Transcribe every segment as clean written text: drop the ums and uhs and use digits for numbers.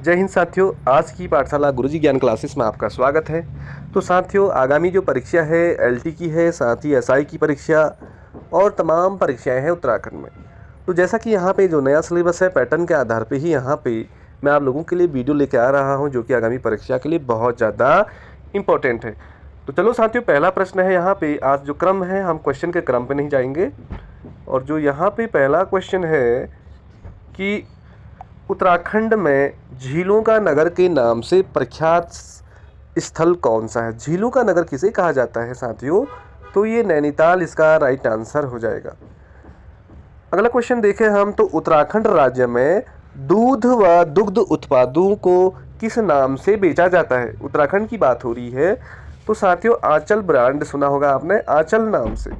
जय हिंद साथियों, आज की पाठशाला गुरुजी ज्ञान क्लासेस में आपका स्वागत है। तो साथियों, आगामी जो परीक्षा है एलटी की है, साथ ही एसआई की परीक्षा और तमाम परीक्षाएं हैं उत्तराखंड में। तो जैसा कि यहाँ पे जो नया सिलेबस है, पैटर्न के आधार पे ही यहाँ पे मैं आप लोगों के लिए वीडियो लेके आ रहा हूँ, जो कि आगामी परीक्षा के लिए बहुत ज़्यादा इम्पोर्टेंट है। तो चलो साथियों, पहला प्रश्न है यहाँ पे। आज जो क्रम है, हम क्वेश्चन के क्रम पे नहीं जाएंगे। और जो यहाँ पे पहला क्वेश्चन है कि उत्तराखंड में झीलों का नगर के नाम से प्रख्यात स्थल कौन सा है? झीलों का नगर किसे कहा जाता है साथियों? तो ये नैनीताल इसका राइट आंसर हो जाएगा। अगला क्वेश्चन देखें हम, तो उत्तराखंड राज्य में दूध व दुग्ध उत्पादों को किस नाम से बेचा जाता है? उत्तराखंड की बात हो रही है, तो साथियों आंचल ब्रांड सुना होगा आपने, आंचल नाम से।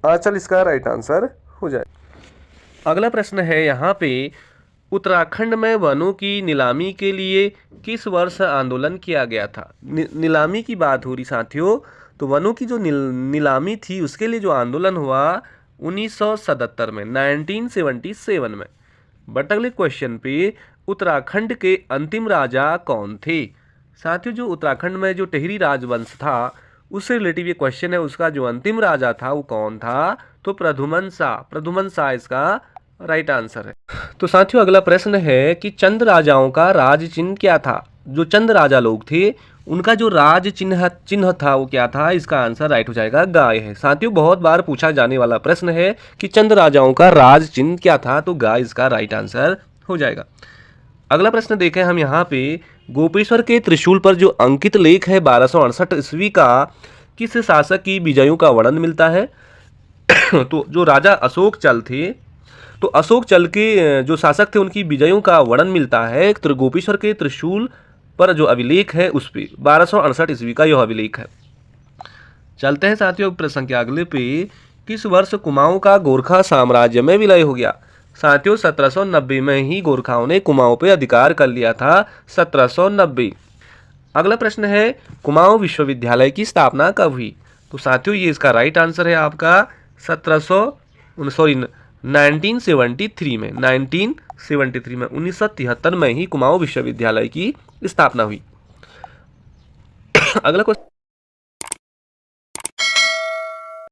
आंचल इसका राइट आंसर हो जाए। अगला प्रश्न है यहाँ पे, उत्तराखंड में वनों की नीलामी के लिए किस वर्ष आंदोलन किया गया था? नीलामी की बात हो रही साथियों, तो वनों की जो नीलामी थी उसके लिए जो आंदोलन हुआ 1977 में, 1977 में। बट अगले क्वेश्चन पे, उत्तराखंड के अंतिम राजा कौन थे? साथियों, जो उत्तराखंड में जो टिहरी राजवंश था उससे रिलेटिव ये क्वेश्चन है। उसका जो अंतिम राजा था वो कौन था? तो प्रद्युमन शाह। प्रद्युमन शाह इसका राइट आंसर है। तो साथियों, अगला प्रश्न है कि चंद राजाओं का राज चिन्ह क्या था? जो चंद राजा लोग थे उनका जो राज चिन्ह था वो क्या था? इसका आंसर राइट हो जाएगा, गाय है। साथियों, बहुत बार पूछा जाने वाला प्रश्न है कि चंद राजाओं का राज चिन्ह क्या था? तो गाय इसका राइट आंसर हो जाएगा। अगला प्रश्न देखें हम यहाँ पे, गोपेश्वर के त्रिशूल पर जो अंकित लेख है 1268 ईस्वी का, किस शासक की विजयों का वर्णन मिलता है? तो जो राजा अशोक चल थे, तो अशोक चल के जो शासक थे उनकी विजयों का वर्णन मिलता है गोपेश्वर के त्रिशूल पर जो अभिलेख है उस पे 1268 ईस्वी का यह अभिलेख है। चलते हैं साथियों प्रश्न के अगले पे, किस वर्ष कुमाऊं का गोरखा साम्राज्य में विलय हो गया? साथियों, 1790 में ही गोरखाओं ने कुमाऊं पे अधिकार कर लिया था, 1790। अगला प्रश्न है, कुमाऊं विश्वविद्यालय की स्थापना कब हुई? तो साथियों, ये इसका राइट आंसर है आपका 1973 में, 1973 में, 1973 में ही कुमाऊं विश्वविद्यालय की स्थापना हुई। अगला क्वेश्चन